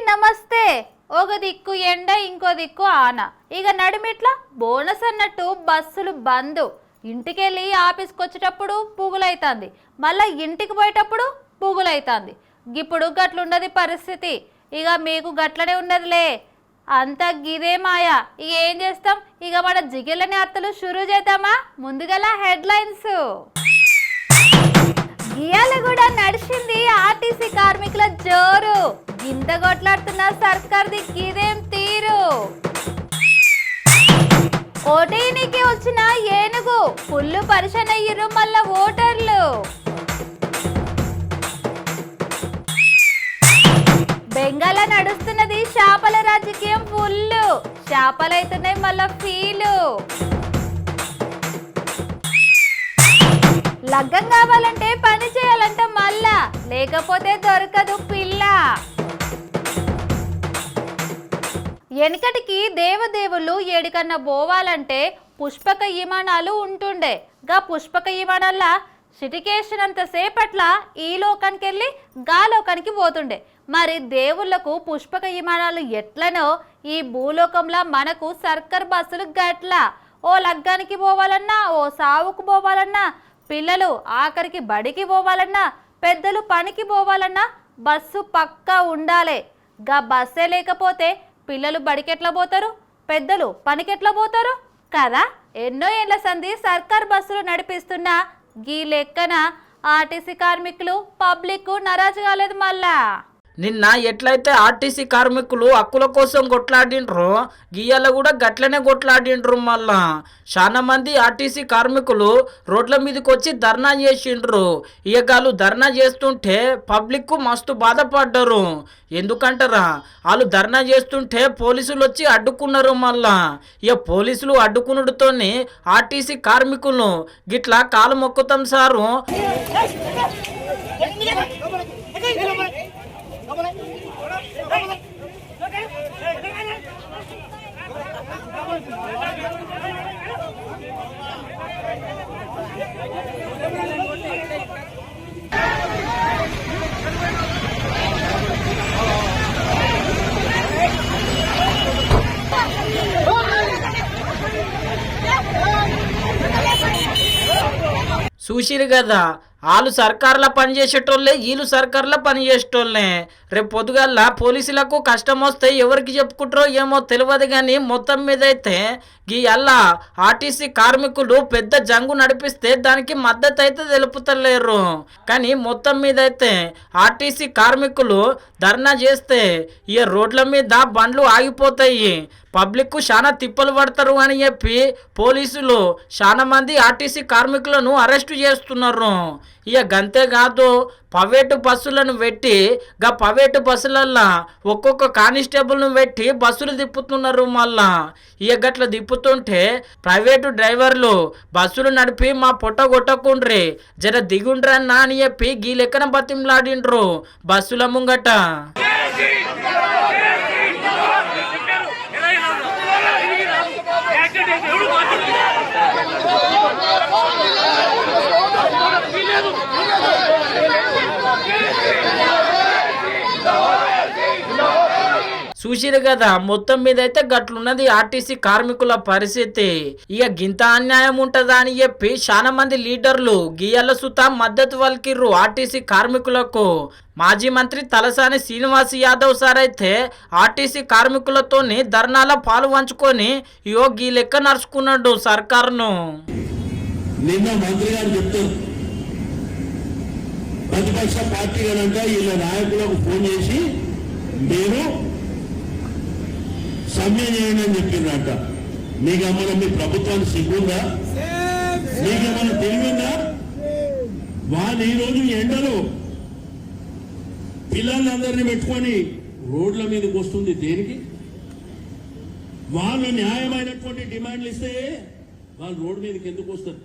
నమస్తే. ఒక దిక్కు ఎండ ఇంకో దిక్కు ఆన. ఇక నడిమిట్లా బోనస్ అన్నట్టు బస్సులు బంద్. ఇంటికెళ్ళి ఆఫీస్కి వచ్చేటప్పుడు పువ్వులైతుంది, మళ్ళీ ఇంటికి పోయేటప్పుడు పువ్వులైతుంది. ఇప్పుడు గట్లుండదు పరిస్థితి. ఇక మీకు గట్లనే ఉన్నదిలే, అంతా గిదే మాయా. ఇక ఏం చేస్తాం, ఇక మన జిగిళ్ళని అత్తలు షురూ చేద్దామా? ముందుగల హెడ్లైన్స్. ఇయాల కూడా నడిచింది ఆర్టీసీ కార్మికుల జోరు. గింత కొట్లాడుతున్న సర్కార్ది గిదేం తీరు. ఓటేనికి వచ్చిన ఏనుగు ఫుల్లు పరిశన్ అయ్యిరు మళ్ళా ఓటర్లు. బెంగాల్ నడుస్తున్నది చేపల రాజకీయం ఫుల్లు. చేపలైతున్నాయి మళ్ళా ఫీలు. లగ్గం కావాలంటే పని చేయాలంట మళ్ళా, లేకపోతే దొరకదు పిల్ల. వెనకటికి దేవదేవుళ్ళు ఏడికన్నా పోవాలంటే పుష్పక విమానాలు ఉంటుండే. గా పుష్పక విమానాల సిటికేషన్ సేపట్ల ఈ లోకానికి వెళ్ళి గా లోకానికి పోతుండే. మరి దేవుళ్లకు పుష్పక విమానాలు ఎట్లనో ఈ భూలోకంలో మనకు సర్కార్ బస్సులు గట్ల. ఓ లగ్గానికి పోవాలన్నా, ఓ సావుకు పోవాలన్నా, పిల్లలు ఆఖరికి బడికి పోవాలన్నా, పెద్దలు పనికి పోవాలన్నా బస్సు పక్కా ఉండాలి. గా బస్సే లేకపోతే పిల్లలు బడికెట్లా పోతారు, పెద్దలు పనికెట్లా పోతారు కదా. ఎన్నో ఏళ్ల సంధి సర్కార్ బస్సులు నడిపిస్తున్న గీ లెక్కన ఆర్టీసీ కార్మికులు పబ్లిక్ నరాజు కాలేదు మళ్ళా. నిన్న ఎట్లయితే ఆర్టీసీ కార్మికులు హక్కుల కోసం కొట్లాడిండ్రో గియ్యాల కూడా గట్లనే కొట్లాడిండ్రు. మళ్ళా చాలా మంది ఆర్టీసీ కార్మికులు రోడ్ల మీదకి వచ్చి ధర్నా చేసిండ్రు. ఇయగాలు ధర్నా చేస్తుంటే పబ్లిక్ మస్తు బాధపడ్డారు. ఎందుకంటారా, వాళ్ళు ధర్నా చేస్తుంటే పోలీసులు వచ్చి అడ్డుకున్నారు. మళ్ళా ఇక పోలీసులు అడ్డుకున్నడుతోని ఆర్టీసీ కార్మికులు గిట్లా కాలు మొక్కుతాం సారు. చూసిరు కదా, వాళ్ళు సర్కార్లో పనిచేసేటోళ్ళే, వీళ్ళు సర్కార్లో పనిచేసేటోళ్ళే. రేపు పొద్దుగల్లా పోలీసులకు కష్టం వస్తే ఎవరికి చెప్పుకుంటారో ఏమో తెలియదు. కానీ మొత్తం మీద అయితే ఈ అల్లా ఆర్టీసీ కార్మికులు పెద్ద జంగు నడిపిస్తే దానికి మద్దతు అయితే తెలుపుతలేరు. కానీ మొత్తం మీద అయితే ఆర్టీసీ కార్మికులు ధర్నా చేస్తే ఈ రోడ్ల మీద బండ్లు ఆగిపోతాయి, పబ్లిక్ చాలా తిప్పలు పడతారు అని చెప్పి పోలీసులు చాలా మంది ఆర్టీసీ కార్మికులను అరెస్టు చేస్తున్నారు. ఇక గంతే కాదు, ప్రైవేటు బస్సులను పెట్టి గా ప్రైవేటు బస్సులల్లో ఒక్కొక్క కానిస్టేబుల్ను పెట్టి బస్సులు తిప్పుతున్నారు. మళ్ళా ఇక గట్ల తిప్పుతుంటే ప్రైవేటు డ్రైవర్లు బస్సులు నడిపి మా పొట్ట కొట్టకుండ్రి, జర దిగుండ్రన్నా అని చెప్పి గీ లెక్కన బతిమలాడిండ్రు బస్సుల ముంగట. చూసిరు కదా, మొత్తం మీద అయితే గట్లున్నది ఆర్టీసీ కార్మికుల పరిస్థితి. ఇక గింత అన్యాయం ఉంటదా అని చెప్పి చాలా మంది లీడర్లు గియ్యాల సుతా మద్దతు పలికిర్రు ఆర్టీసీ కార్మికులకు. మాజీ మంత్రి తలసాని శ్రీనివాస్ యాదవ్ సార్ అయితే ఆర్టీసీ కార్మికులతో ధర్నాల పాలు పంచుకొని గీ లెక్క నడుచుకున్నాడు సర్కారును. నిన్న మంత్రి గారు చెప్తారు, ప్రతిపక్ష పార్టీ కనుక వీళ్ళ నాయకులకు ఫోన్ చేసి మీరు సమ్మె చేయండి అని చెప్పిందంట. మీకేమన్నా మీ ప్రభుత్వానికి సిగ్గుందా? మీకేమన్నా తెలివిందా? వాళ్ళు ఈరోజు ఎండలు పిల్లలందరినీ పెట్టుకొని రోడ్ల మీదకి వస్తుంది దేనికి? వాళ్ళు న్యాయమైనటువంటి డిమాండ్లు ఇస్తే వాళ్ళు రోడ్డు మీదకి ఎందుకు వస్తారు?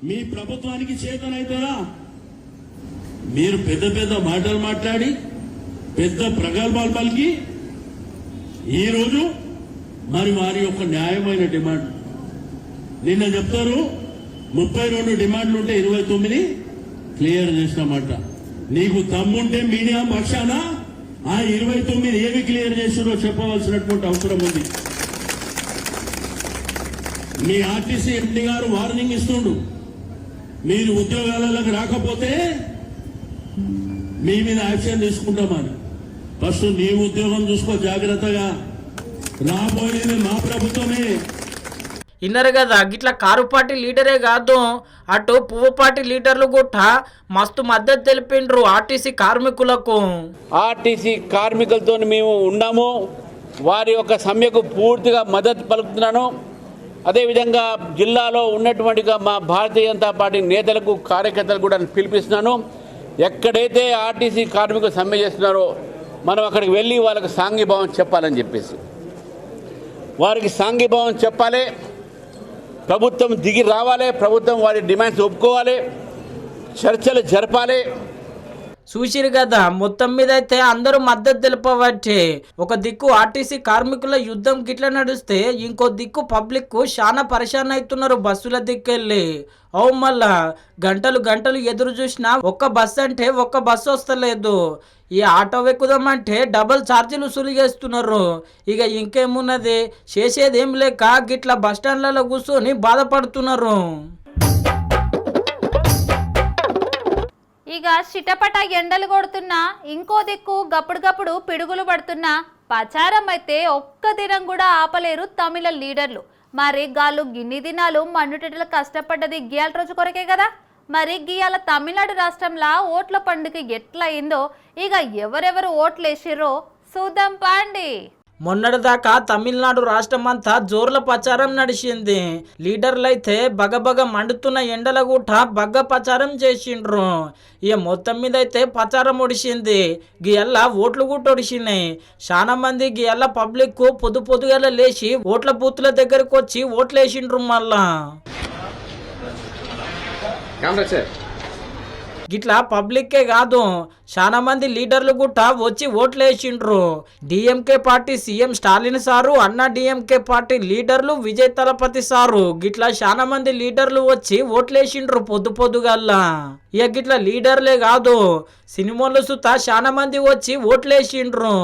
మీ ప్రభుత్వానికి చేతనైతేనా? మీరు పెద్ద పెద్ద మాటలు మాట్లాడి పెద్ద ప్రగల్భాలు పలికి ఈరోజు మరి వారి యొక్క న్యాయమైన డిమాండ్ నిన్న చెప్తారు 32 డిమాండ్లు ఉంటే 29 క్లియర్ చేసినామంట. నీకు దమ్ముంటే మీడియా పక్షాన ఆ 29 ఏమి క్లియర్ చేసిరో చెప్పవలసినటువంటి అవసరం ఉంది. మీ ఆర్టీసీ ఎండి గారు వార్నింగ్ ఇస్తుండు, మీరు ఉద్యోగాలకు రాకపోతే మీ మీద యాక్షన్ తీసుకుంటామని. ఫస్ట్ నీ ఉద్యోగం చూసుకో జాగ్రత్తగా, రాబోయేది మా ప్రభుత్వమే. ఇన్నరు కదా గిట్లా కారు పార్టీ లీడరే కాదు అటు పువ్వు పార్టీ లీడర్లు కూడా మస్తు మద్దతు తెలిపిండ్రు ఆర్టీసీ కార్మికులకు. ఆర్టీసీ కార్మికులతో మేము ఉన్నాము, వారి యొక్క సమ్మెకు పూర్తిగా మద్దతు పలుకుతున్నాను. అదేవిధంగా జిల్లాలో ఉన్నటువంటి మా భారతీయ జనతా పార్టీ నేతలకు కార్యకర్తలకు కూడా పిలిపిస్తున్నాను. ఎక్కడైతే ఆర్టీసీ కార్మికులు సమ్మె చేస్తున్నారో మనం అక్కడికి వెళ్ళి వాళ్ళకి సాంఘీభావం చెప్పాలని చెప్పేసి, వారికి సాంఘీభావం చెప్పాలి. ప్రభుత్వం దిగి రావాలి, ప్రభుత్వం వారి డిమాండ్స్ ఒప్పుకోవాలి, చర్చలు జరపాలి. చూసిరు కదా మొత్తం మీద అయితే అందరూ మద్దతు తెలుపబట్టి ఒక దిక్కు ఆర్టీసీ కార్మికుల యుద్ధం గిట్లా నడుస్తే ఇంకో దిక్కు పబ్లిక్ చాలా పరిశాన్ అవుతున్నారు బస్సుల దిక్కెళ్ళి. అవు మళ్ళా గంటలు గంటలు ఎదురు చూసినా ఒక్క బస్సు అంటే ఒక్క బస్సు వస్తలేదు. ఈ ఆటో ఎక్కుదామంటే డబల్ ఛార్జీలు వసూలు చేస్తున్నారు. ఇక ఇంకేమున్నది చేసేది ఏం లేక గిట్లా బస్టాండ్లలో కూర్చొని బాధపడుతున్నారు. ఇక చిటపట ఎండలు కొడుతున్నా ఇంకో దిక్కు గప్పుడు పిడుగులు పడుతున్నా ప్రచారం అయితే ఒక్క దినం కూడా ఆపలేరు తమిళ లీడర్లు. మరి గాళ్ళు గిన్ని దినాలు మన్నుటెటలు కష్టపడ్డది గియాల రోజు కొరకే కదా. మరి గియాల తమిళనాడు రాష్ట్రంలో ఓట్ల పండుగ ఎట్లా అయిందో ఇక ఎవరెవరు ఓట్లు వేసిర్రో చూద్దాం పాండి. మొన్నటిదాకా తమిళనాడు రాష్ట్రం అంతా జోర్ల ప్రచారం నడిచింది. లీడర్లు అయితే బగబగ మండుతున్న ఎండల గుట్ట బగ్గ ప్రచారం చేసిండ్రు. ఇక మొత్తం మీద అయితే ప్రచారం ఒడిసింది. గియల్ల ఓట్లు కూడా ఒడిసినాయి. చాలా మంది గియల్ల పబ్లిక్ పొద్దుగల లేచి ఓట్ల బూతుల దగ్గరకు వచ్చి ఓట్లు వేసిండ్రు. మళ్ళా గిట్లా పబ్లిక్కే కాదు చాలా మంది లీడర్లు కూడా వచ్చి ఓట్లు వేసిండ్రు. DMK party CM Stalin sir, అన్నా డిఎంకే పార్టీ లీడర్లు విజయ్ తలపతి సారు గిట్లా చాలా మంది లీడర్లు వచ్చి ఓట్లు వేసిండ్రు పొద్దుగల్లా. ఇక గిట్లా లీడర్లే కాదు సినిమాలు సుతా చాలా మంది వచ్చి ఓట్లు వేసిండ్రు.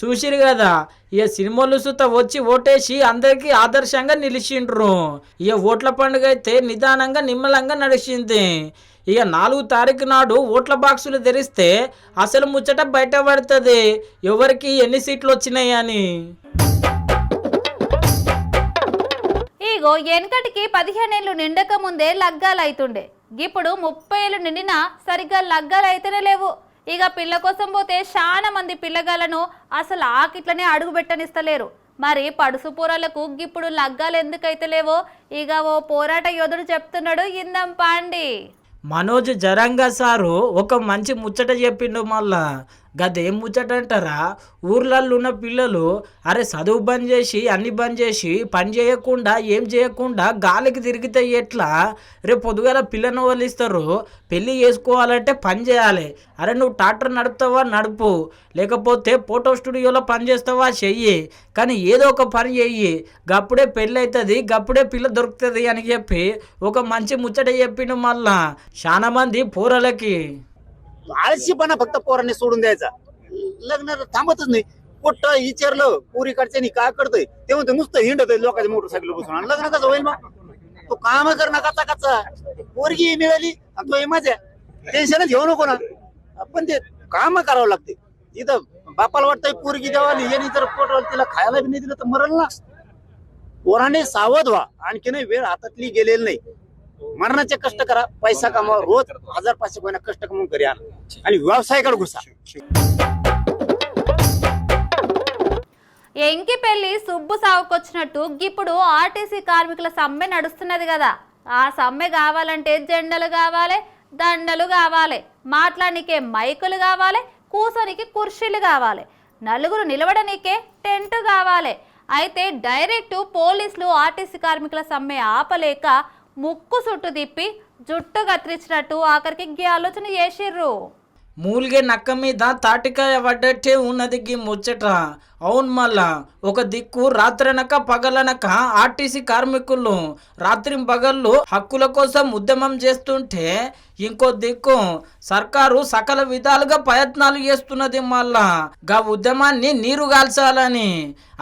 చూసిరు కదా ఇక సినిమాలు సుత వచ్చి ఓటేసి అందరికి ఆదర్శంగా నిలిచిండ్రు. ఇక ఓట్ల పండుగ అయితే నిదానంగా నిమ్మలంగా నడిచింది. ఇక 4 తారీఖు నాడు ఓట్ల బాక్సులు తెరిస్తే అసలు ముచ్చట బయట పడుతుంది ఎవరికి ఎన్ని సీట్లు వచ్చినాయి అని. ఇగో వెనకటికి 15 ఏళ్ళు నిండక ముందే లగ్గాలు అవుతుండే. ఇప్పుడు 30 ఏళ్ళు నిండినా సరిగ్గా లగ్గాలు అయితేనే లేవు. ఇక పిల్ల కోసం పోతే చాలా మంది పిల్లగాళ్ళను అసలు ఆకిట్లనే అడుగు పెట్టనిస్తలేరు. మరి పడుసు పోరాలకు ఇప్పుడు లగ్గాలు ఎందుకైతే లేవో ఇక ఓ పోరాట యోధుడు చెప్తున్నాడు, ఇందాం పాండి. మనోజ్ జరంగా సారు ఒక మంచి ముచ్చట చెప్పిండు. మళ్ళా గదేం ముచ్చట అంటారా, ఊర్లలో ఉన్న పిల్లలు అరే చదువు బంద్ చేసి అన్ని బంద్ చేసి పని చేయకుండా ఏం చేయకుండా గాలికి తిరిగితే ఎట్లా, రేపు పొద్దుగాల పిల్లను వదిలిస్తారు, పెళ్ళి చేసుకోవాలంటే పని చేయాలి. అరే నువ్వు ట్రాక్టర్ నడుపుతావా నడుపు, లేకపోతే ఫోటో స్టూడియోలో పని చేస్తావా చెయ్యి, కానీ ఏదో ఒక పని చెయ్యి, గప్పుడే పెళ్ళి అవుతుంది, గప్పుడే పిల్ల దొరుకుతుంది అని చెప్పి ఒక మంచి मुचट చెప్పిండు. మళ్ళా చాలా మంది पोराలకి आळशीपणा फक्त पोरांनी सोडून द्यायचा. लग्न थांबतच नाही. कुठं विचारलं पुरी कडच्यानी काय करतोय ते म्हणतो नुसतं हिंडतोय लोकांच्या मोटरसायकल बसून. आणि लग्न कसं होईल मग, तो काम करणं कचा पोरगी मिळाली आणि तो मजा टेन्शनच घेऊ नको ना. पण ते काम करावं लागते. तिथं बापाला वाटतंय पोरगी द्यावाली यांनी जर पोटावर तिला खायला बी नाही दिलं तर मरल ना. पोराने सावध व्हा, आणखी नाही वेळ हातातली गेलेली नाही. मरणाचे कष्ट करा, पैसा कमावा, रोज 1500 महिना कष्ट कमवून घरी आणा आणि व्यवसायाकडे घुसा. ఎంకి పెళ్లి సుబ్బు సావుకొచ్చినట్టు ఇప్పుడు ఆర్టీసీ కార్మికుల సమ్మె నడుస్తున్నది కదా. ఆ సమ్మె కావాలంటే జెండలు కావాలి, దండలు కావాలి, మాట్లాడనికే మైకులు కావాలి, కూసోనికి కుర్చీలు కావాలి, నలుగురు నిలబడనికే టెంట్ కావాలి. అయితే డైరెక్ట్ పోలీసులు ఆర్టీసీ కార్మికుల సమ్మె ఆపలేక ముక్కు చుట్టు తిప్పి జుట్టు కత్తిరించినట్టు ఆఖరికి గీ ఆలోచన చేసిర్రు. మూలిగే నక్క మీద తాటికాయ పడ్డట్టే ఉన్నది గీ ముచ్చట. అవును, మళ్ళా ఒక దిక్కు రాత్రనక పగలనక ఆర్టీసీ కార్మికులు రాత్రి పగళ్ళు హక్కుల కోసం ఉద్యమం చేస్తుంటే, ఇంకో దిక్కు సర్కారు సకల విధాలుగా ప్రయత్నాలు చేస్తున్నది. మళ్ళా గా ఉద్యమాన్ని నీరు గాల్చాలని.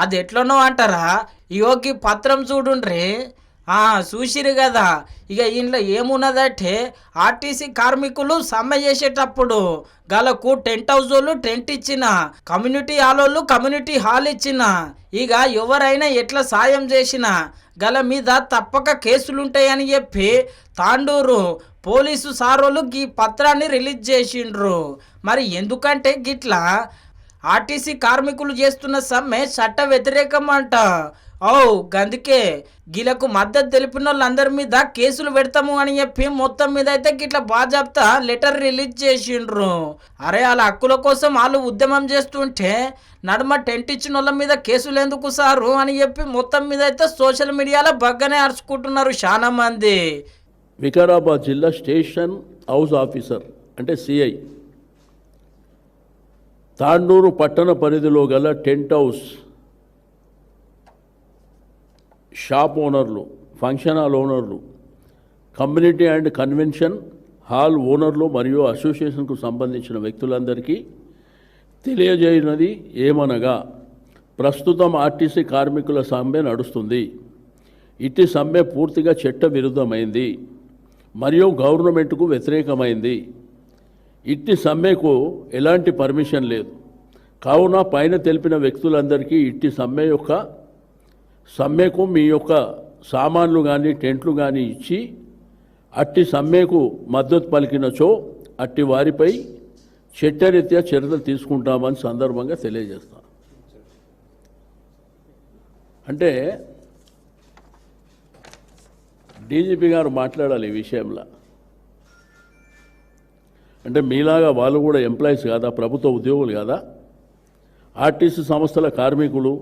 అది ఎట్లనో అంటారా? యోగి పత్రం చూడుండ్రి. చూసిరు కదా. ఇక ఇంట్లో ఏమున్నదంటే ఆర్టీసీ కార్మికులు సమ్మె చేసేటప్పుడు గలకు టెంట్ హౌస్ వాళ్ళు టెంట్ ఇచ్చిన, కమ్యూనిటీ హాల్ వాళ్ళు కమ్యూనిటీ హాల్ ఇచ్చిన, ఇక ఎవరైనా ఎట్లా సాయం చేసినా గల మీద తప్పక కేసులుంటాయని చెప్పి తాండూరు పోలీసు సారోళ్ళు ఈ పత్రాన్ని రిలీజ్ చేసిండ్రు. మరి ఎందుకంటే గిట్లా ఆర్టీసీ కార్మికులు చేస్తున్న సమ్మె చట్ట వ్యతిరేకం అంట. గందుకే గీలకు మద్దతు తెలిపిన వాళ్ళందరి మీద కేసులు పెడతాము అని చెప్పి మొత్తం మీద అయితే గిట్లా బాజాప్తా లెటర్ రిలీజ్ చేసిండ్రు. అరే, వాళ్ళ హక్కుల కోసం వాళ్ళు ఉద్యమం చేస్తుంటే నడుమ టెంట్ ఇచ్చిన వాళ్ళ మీద కేసులు ఎందుకు సారు అని చెప్పి మొత్తం మీద అయితే సోషల్ మీడియాలో బగ్గనే అరుచుకుంటున్నారు చాలా మంది. వికారాబాద్ జిల్లా స్టేషన్ హౌస్ ఆఫీసర్ అంటే సిఐ, తాండూరు పట్టణ పరిధిలో గల టెంట్ హౌస్ షాప్ ఓనర్లు, ఫంక్షన్ హాల్ ఓనర్లు, కమ్యూనిటీ అండ్ కన్వెన్షన్ హాల్ ఓనర్లు మరియు అసోసియేషన్కు సంబంధించిన వ్యక్తులందరికీ తెలియజేయనది ఏమనగా, ప్రస్తుతం ఆర్టీసీ కార్మికుల సమ్మె నడుస్తుంది. ఇట్టి సమ్మె పూర్తిగా చట్ట విరుద్ధమైంది మరియు గవర్నమెంట్కు వ్యతిరేకమైంది. ఇట్టి సమ్మెకు ఎలాంటి పర్మిషన్ లేదు. కావున పైన తెలిపిన వ్యక్తులందరికీ ఇట్టి సమ్మెకు మీ యొక్క సామాన్లు కానీ టెంట్లు కానీ ఇచ్చి అట్టి సమ్మెకు మద్దతు పలికినచో అట్టి వారిపై చట్టరీత్యా చర్యలు తీసుకుంటామని సందర్భంగా తెలియజేస్తాను. అంటే డీజీపీ గారు మాట్లాడాలి ఈ విషయంలో. అంటే మీలాగా వాళ్ళు కూడా ఎంప్లాయీస్ కాదా, ప్రభుత్వ ఉద్యోగులు కాదా, ఆర్టీసీ సంస్థల కార్మికులు.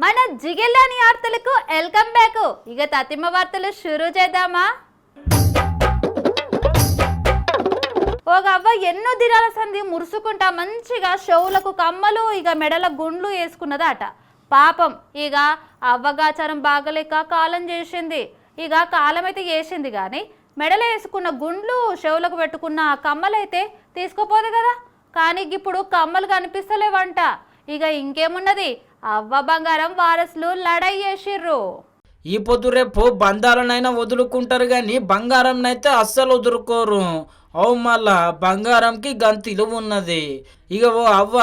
మన జిగెల్లాని వార్తలకు వెల్కమ్ బ్యాక్. ఇక తతిమ వార్తలు షురూ చేద్దామా? ఒక అవ్వ ఎన్నో దినాల సంధి మురుసుకుంటా మంచిగా షవులకు కమ్మలు ఇక మెడల గుండ్లు వేసుకున్నదట. పాపం ఇక అవ్వగాచారం బాగలేక కాలం చేసింది. ఇక కాలం అయితే చేసింది కానీ మెడలు వేసుకున్న గుండ్లు షవులకు పెట్టుకున్న కమ్మలైతే తీసుకోపోదు కదా. కానీ ఇప్పుడు కమ్మలు కనిపిస్తలేవంట. ఇక ఇంకేమున్నది, అవ్వ బంగారం వారసులు లడై చేసిర్రు. ఈ పొద్దు రేపు బంధాలనైనా వదులుకుంటారు కానీ బంగారంనైతే అస్సలు వదులుకోరు. మళ్ళా బంగారంకి గంత ఇలువ ఉన్నది. ఇక ఓ అవ్వ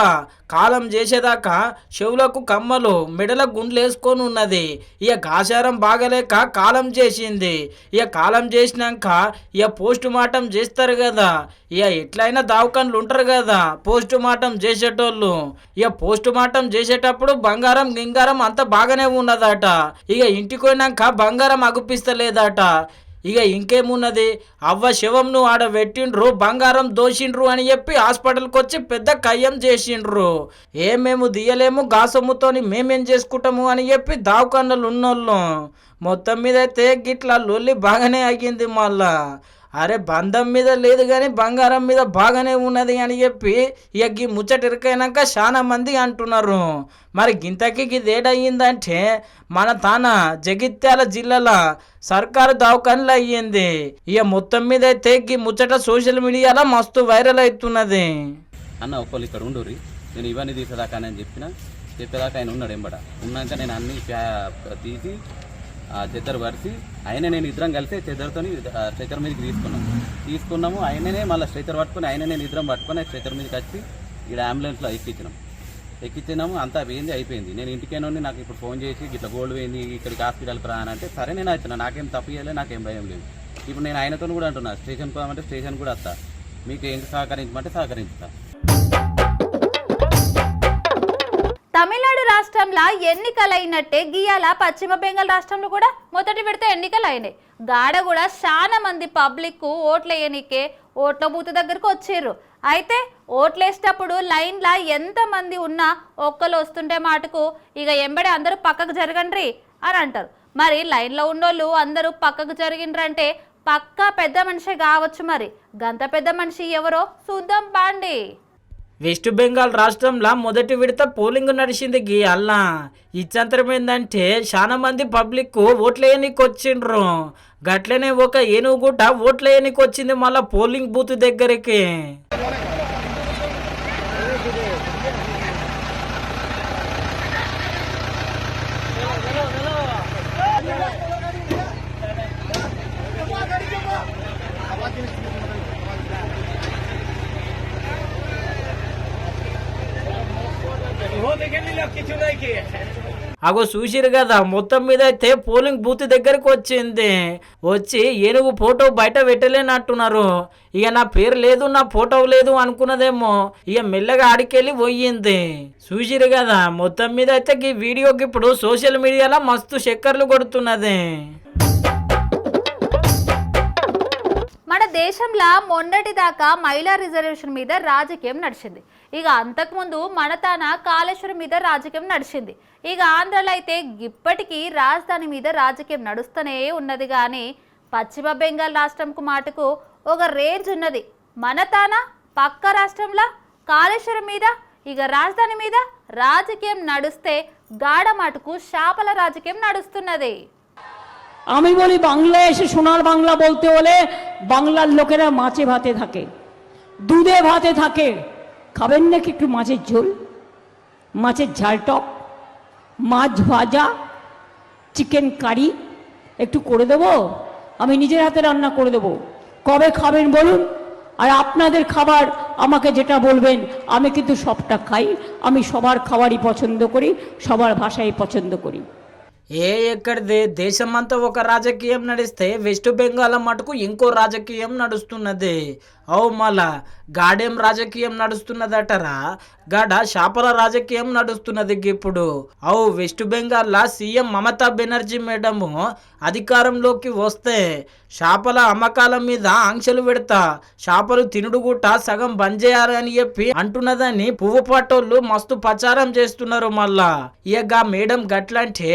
కాలం చేసేదాకా చెవులకు కమ్మలు మెడల గుండ్లు వేసుకొని ఉన్నది. ఇక గాచారం బాగలేక కాలం చేసింది. ఇక కాలం చేసినాక ఇక పోస్ట్ మార్టం చేస్తారు కదా. ఇక ఎట్లయినా దావకాన్లు ఉంటారు కదా పోస్ట్ మార్టం చేసేటోళ్ళు. ఇక పోస్ట్ మార్టం చేసేటప్పుడు బంగారం గింగారం అంతా బాగానే ఉన్నదట. ఇక ఇంటికి పోయినాక బంగారం అగుపిస్తలేదట. ఇక ఇంకేమున్నది, అవ్వ శవంను ఆడ పెట్టిండ్రు, బంగారం దోషిండ్రు అని చెప్పి హాస్పిటల్కి వచ్చి పెద్ద కయ్యం చేసిండ్రు. మేము దియలేము, గాసొమ్ముతోని మేమేం చేసుకుంటాము అని చెప్పి దావకన్నలు ఉన్నోళ్ళు. మొత్తం మీద అయితే గిట్లా లొల్లి బాగానే అయ్యింది. మళ్ళా అరే బంధం మీద లేదు కానీ బంగారం మీద బాగానే ఉన్నది అని చెప్పి ఇక ఈ ముచ్చట ఇరుకైనాక చాలా మంది అంటున్నారు. మరి గింతకి ఇది ఏడయ్యిందంటే మన తాన జగిత్యాల జిల్లాలో సర్కారు దవాఖానలు అయ్యింది. ఇక మొత్తం మీద అయితే ఈ ముచ్చట సోషల్ మీడియాలో మస్తు వైరల్ అవుతున్నది. అన్న ఒక్కళ్ళు ఇక్కడ ఉండూరి, నేను ఇవన్నీ తీసేదాకా అని చెప్పేదాకా ఆయన ఉన్నాడు ఎంబడ. ఉన్నాక నేను అన్నీ తీసి ఆ చెద్దరు పరిచి ఆయన నేను ఇద్దరం కలిసి చెద్దరుతో స్ట్రెచర్ మీదకి తీసుకున్నాము. ఆయననే మళ్ళీ స్ట్రెచర్ పట్టుకొని ఆయననే ఇద్దరం పట్టుకొని స్ట్రెచర్ మీదకి వచ్చి ఇక్కడ అంబులెన్స్లో ఎక్కించినాము. అంతా పోయింది, అయిపోయింది. నేను ఇంటికేనోని నాకు ఇప్పుడు ఫోన్ చేసి ఇట్లా గోల్డ్ పోయింది, ఇక్కడికి హాస్పిటల్కి రా అని అంటే సరే నేను వచ్చిన, నాకేం తప్పు చేయలేదు, నాకేం భయం లేదు. ఇప్పుడు నేను ఆయనతో కూడా అంటున్నా, స్టేషన్కి పోదామంటే స్టేషన్ కూడా వస్తా, మీకు ఏం సహకరించమంటే సహకరిస్తా. తమిళనాడు రాష్ట్రంలో ఎన్నికలైనట్టే గియాల పశ్చిమ బెంగాల్ రాష్ట్రంలో కూడా మొదటి విడత ఎన్నికలు అయినాయి. గాడ కూడా చాలా మంది పబ్లిక్ ఓట్లు వేయనికే ఓట్ల బూత్ దగ్గరకు వచ్చారు. అయితే ఓట్లేసేటప్పుడు లైన్లా ఎంతమంది ఉన్నా ఒక్కరు వస్తుంటే మాటకు ఇక ఎంబడే అందరూ పక్కకు జరగండ్రి అని అంటారు. మరి లైన్లో ఉన్నోళ్ళు అందరూ పక్కకు జరిగిండ్రంటే పక్కా పెద్ద మనిషి కావచ్చు. మరి గంత పెద్ద మనిషి ఎవరో చూద్దాం పాండి. వెస్ట్ బెంగాల్ రాష్ట్రంలో మొదటి విడత పోలింగ్ నడిచింది అల్లా. ఇచ్చంతరం ఏంటంటే చాలా మంది పబ్లిక్ ఓట్లేయనికి వచ్చిండ్రు. గట్లనే ఒక ఏనుగు గుట్ట ఓట్లేయనికి వచ్చింది మళ్ళా పోలింగ్ బూత్ దగ్గరికి. అగో చూసిరు కదా, మొత్తం మీద అయితే పోలింగ్ బూత్ దగ్గరకు వచ్చింది. వచ్చి ఏనుగు ఫోటో బయట పెట్టలేనట్టున్నారు. ఇక నా పేరు లేదు, నా ఫోటో లేదు అనుకున్నదేమో, ఇక మెల్లగా ఆడికెళ్ళి పోయింది. చూసిరు కదా, మొత్తం మీద అయితే ఈ వీడియోకి ఇప్పుడు సోషల్ మీడియాలో మస్తు చక్కర్లు కొడుతున్నది. మన దేశంలో మొన్నటి దాకా మహిళా రిజర్వేషన్ మీద రాజకీయం నడిచింది. ఇక అంతకుముందు మన తాన కాళేశ్వరం మీద రాజకీయం నడిచింది. ఇక ఆంధ్రలో అయితే ఇప్పటికీ రాజధాని మీద రాజకీయం నడుస్తూనే ఉన్నది. కానీ పశ్చిమ బెంగాల్ రాష్ట్రంకు మాటకు ఒక రేంజ్ ఉన్నది. మన తాన పక్క రాష్ట్రంలో కాళేశ్వరం మీద ఇక రాజధాని మీద రాజకీయం నడుస్తే గాఢ మాటకు శాపల రాజకీయం నడుస్తున్నది. আমি বলি বাংলা এসে সোনার বাংলা বলতে হলে বাংলার লোকেরা মাছে ভাতে থাকে, দুধে ভাতে থাকে। খাবেন নাকি একটু মাছের ঝোল, মাছের ঝাল টক, মাছ ভাজা, চিকেন কারি একটু করে দেবো? আমি নিজের হাতে রান্না করে দেবো। কবে খাবেন বলুন, আর আপনাদের খাবার আমাকে যেটা বলবেন আমি কিন্তু সবটা খাই। আমি সবার খাবারই পছন্দ করি, সবার ভাষাই পছন্দ করি। ఎక్కడిదే దేశమంతా ఒక రాజకీయం నడిస్తే వెస్ట్ బెంగాల్ మటుకు ఇంకో రాజకీయం నడుస్తున్నది. అవు మళ్ళా గాడేం రాజకీయం నడుస్తున్నదటరా, గాడ శాపల రాజకీయం నడుస్తున్నది ఇప్పుడు. అవు వెస్ట్ బెంగాల్లో సీఎం మమతా బెనర్జీ మేడము అధికారంలోకి వస్తే చేపల అమ్మకాల మీద ఆంక్షలు పెడతా, చేపలు తినుడు గుట్ట సగం బంద్ చేయాలని చెప్పి అంటున్నదని పువ్వు పట్టోళ్ళు మస్తు ప్రచారం చేస్తున్నారు. మళ్ళా ఇక మేడం గట్లంటే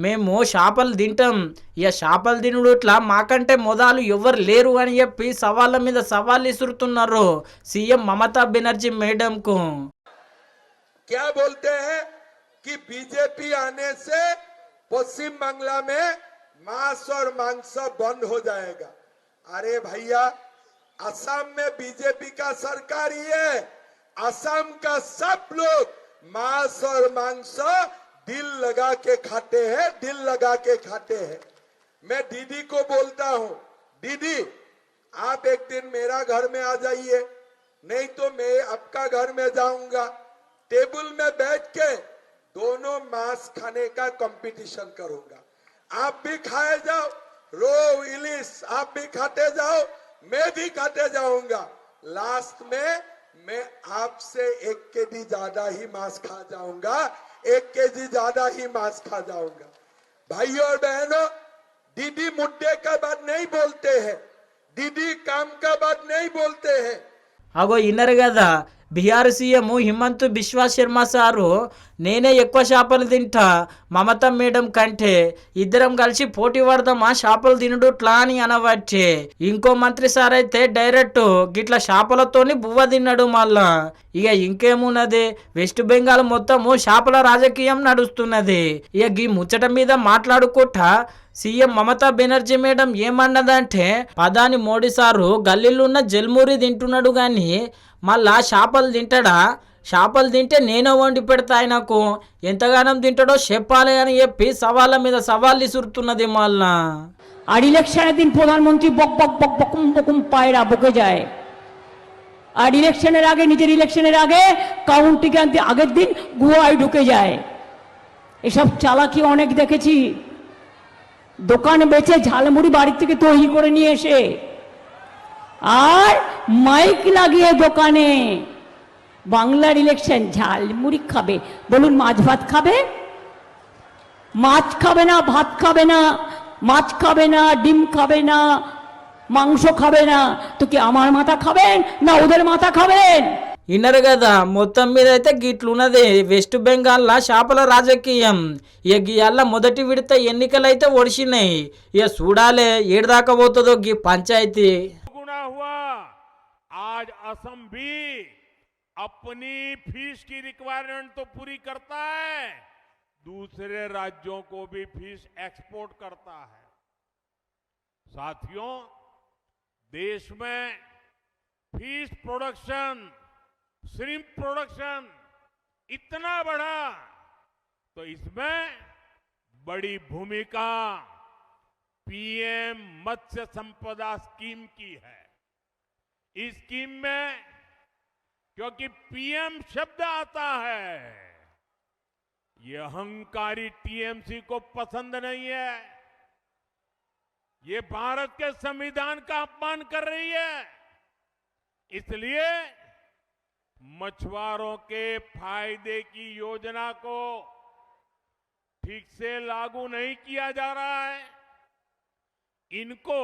మేము చేపలు తింటాం, ఇక చేపలు తినుడు ఇట్లా మాకంటే మొదలు ఎవరు లేరు అని చెప్పి సవాళ్ళ మీద సవాళ్ళు ఇసురుతున్నారు सीएम ममता बनर्जी मैडम को। क्या बोलते हैं कि बीजेपी आने से पश्चिम बांग्ला में मांस और मांस बंद हो जाएगा। अरे भैया, असम में बीजेपी का सरकार ही है। असम का सब लोग मांस और मांस दिल लगा के खाते हैं, दिल लगा के खाते हैं। मैं दीदी को बोलता हूं, दीदी आप एक दिन मेरा घर में आ जाइए, नहीं तो मैं आपका घर में जाऊंगा। टेबल में बैठ के दोनों मांस खाने का कंपटीशन करूंगा। आप भी खाए जाओ, रो इलिस आप भी खाते जाओ, मैं भी खाते जाऊंगा। लास्ट में मैं आपसे 1 केजी ज्यादा ही मांस खा जाऊंगा, 1 केजी ज्यादा ही मांस खा जाऊंगा। भाइयों और बहनों, दीदी मुद्दे का बात नहीं बोलते हैं, दीदी काम का बात नहीं बोलते हैं। అగో ఇన్నరు కదా, బీహార్ సీఎం హిమంత్ బిశ్వా శర్మ సారు నేనే ఎక్కువ చేపలు తింటా మమతా మేడం కంటే, ఇద్దరం కలిసి పోటీ పడదామా చేపలు తినుడుట్లా అని అనవచ్చే. ఇంకో మంత్రి సార్ అయితే డైరెక్ట్ గిట్ల చేపలతోని బువ్వ తిన్నాడు. మళ్ళా ఇక ఇంకేమున్నది, వెస్ట్ బెంగాల్ మొత్తము చేపల రాజకీయం నడుస్తున్నది. ఇక ఈ ముచ్చట మీద మాట్లాడుకుంటా సీఎం మమతా బెనర్జీ మేడం ఏమన్నదంటే, ప్రధాని మోడీ సారు గల్లీలో ఉన్న జల్మూరి తింటున్నాడు కానీ మళ్ళా చేపలు తింటాడా, చేపలు తింటే నేనే వండి పెడతా ఆయనకు, ఎంతగానం తింటాడో చెప్పాలి అని చెప్పి సవాళ్ళ మీద సవాళ్ళు విసురుతున్నది మళ్ళా। আর ইলেকশনের দিন প্রধানমন্ত্রী বক বক বক বকুম বকুম পায়রা বকে যায়, আর ইলেকশনের আগে, নিজের ইলেকশনের আগে কাউন্টিকে আগের দিন গুহায় ঢুকে যায়। এসব চালাকি অনেক দেখেছি। দোকান বেচে ঝালমুড়ি বাড়ি থেকে তৈরি করে নিয়ে এসে আর মাইক লাগিয়ে দোকানে বাংলার ইলেকশন ঝালমুড়ি খাবে। বলুন মাছ ভাত খাবে? মাছ খাবে না, ভাত খাবে না, মাছ খাবে না, ডিম খাবে না, মাংস খাবে না, তো কি আমার মাথা খাবেন না ওদের মাথা খাবেন? విన్నారు కదా, మొత్తం మీద అయితే గిట్లున్నది వెస్ట్ బెంగాల్లో చేపల రాజకీయం। ఇక గీయాల మొదటి విడత ఎన్నికలు అయితే ఒడిసినాయి, ఇక చూడాలి ఏడు దాకా పోతుందో గీ పంచాయతీ। गुना हुआ आज असम भी अपनी फीस की रिक्वायरमेंट तो पूरी करता है, दूसरे राज्यों को भी फीस एक्सपोर्ट करता है। साथियों, देश में फीस प्रोडक्शन, श्रिम्प प्रोडक्शन इतना बढ़ा तो इसमें बड़ी भूमिका पीएम मत्स्य संपदा स्कीम की है। इस स्कीम में क्योंकि पीएम शब्द आता है, ये अहंकारी टीएमसी को पसंद नहीं है, ये भारत के संविधान का अपमान कर रही है। इसलिए मछुआरों के फायदे की योजना को ठीक से लागू नहीं किया जा रहा है। इनको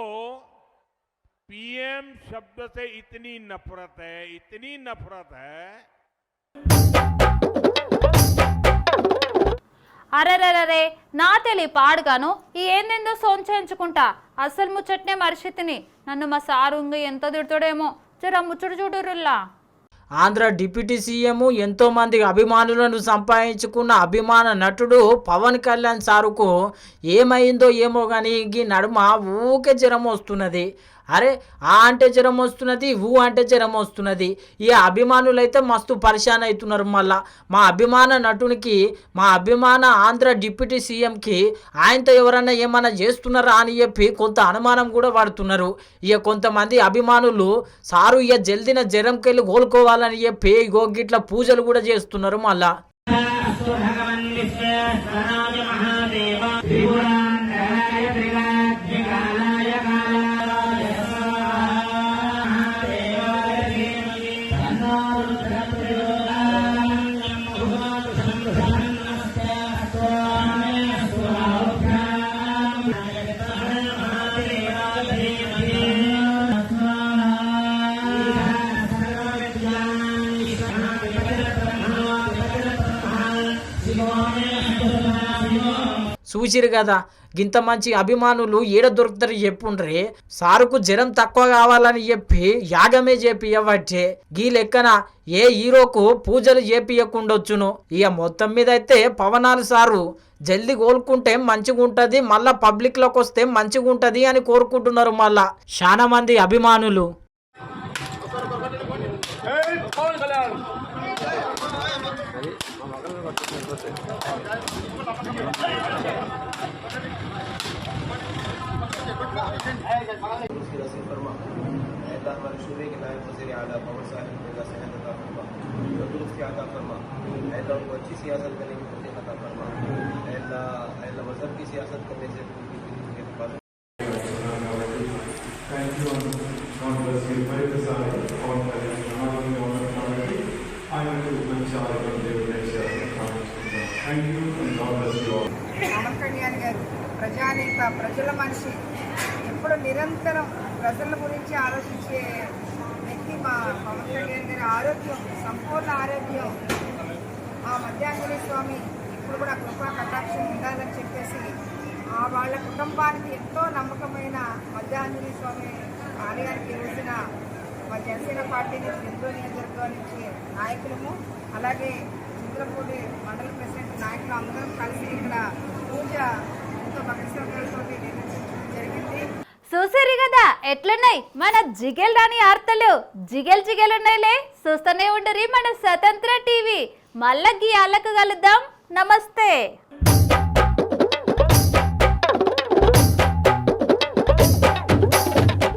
पीएम शब्द से इतनी नफरत है, इतनी नफरत है। అరెరెరే నా తెలి పాడుగాను ఈ ఏందేందో సోంచేయించుకుంటా, అసలు ముచ్చట్నే మరిచితిని, నన్ను మా సారుంగ ఎంత తిడతాడేమో, జర ముచ్చట చూడురుల్లా। ఆంధ్ర డిప్యూటీ సీఎం ఎంతో మంది అభిమానులను సంపాదించుకున్న అభిమాన నటుడు పవన్ కళ్యాణ్ సారుకు ఏమైందో ఏమో కానీ ఈ నడుమ ఊకే జ్వరం వస్తున్నది। అరే ఆ అంటే జ్వరం వస్తున్నది, ఊ అంటే జ్వరం వస్తున్నది। ఈ అభిమానులు అయితే మస్తు పరిశాన్ అవుతున్నారు। మళ్ళా మా అభిమాన నటునికి, మా అభిమాన ఆంధ్ర డిప్యూటీ సీఎంకి ఆయనతో ఎవరన్నా ఏమన్నా చేస్తున్నారా అని చెప్పి కొంత అనుమానం కూడా పడుతున్నారు। ఇక కొంతమంది అభిమానులు సారు ఇక జల్దిన జ్వరంకి వెళ్ళి కోలుకోవాలని చెప్పి గోగిట్ల పూజలు కూడా చేస్తున్నారు మళ్ళా। చూసిరు కదా, గింత మంచి అభిమానులు ఏడ దొరుకుతారు చెప్పుండ్రి। సారుకు జ్వరం తక్కువ కావాలని చెప్పి యాగమే చేపియవట్టే, గీ లెక్కన ఏ హీరోకు పూజలు చేపియకుండొచ్చును। ఇక మొత్తం మీద అయితే పవనాలు సారు జల్దీ కోలుకుంటే మంచిగా ఉంటుంది, మళ్ళా పబ్లిక్ లోకి వస్తే మంచిగా ఉంటుంది అని కోరుకుంటున్నారు మళ్ళా చాలా మంది అభిమానులు। अच्छी सियासत करने की मुझे खता फरमा, मजहब की सियासत करने से Thank you and God bless you. Very desire for the I am to Manchar and Devanesha. Thank you and God bless you all. Pawan Kalyan గారు ప్రజానేత, ప్రజల మనిషి, ఎప్పుడు నిరంతరం ప్రజల గురించి ఆలోచించే వ్యక్తి మా పవన్ కళ్యాణ్ గారి ఆరోగ్యం, సంపూర్ణ ఆరోగ్యం, ఆ మధ్యాంజలి స్వామి ఇప్పుడు కూడా కృపా కటాక్షం ఉండాలని చెప్పేసి వాళ్ళ కుటుంబానికి ఎంతో నమ్మకమైన మధ్యాంజలి స్వామి ఆలయానికి రోజున మా జనసేన పార్టీ నుంచి హిందూ నియోజకవర్గం నుంచి నాయకులము, అలాగే చంద్రపూడి మండల ప్రెసిడెంట్ నాయకులు అందరం కలిసి ఇక్కడ పూజ ఎంతో భక్తి శ్రద్ధలతో నిర్వహించడం జరిగింది। చూసారు కదా ఎట్లున్నాయి మన జిగేల్ రాని వార్తలు. జిగేల్ ఉన్నాయిలే, చూస్తూనే ఉండరు మన స్వతంత్ర టీవీ. మళ్ళీ గీ అల్లకు కలుద్దాం. నమస్తే.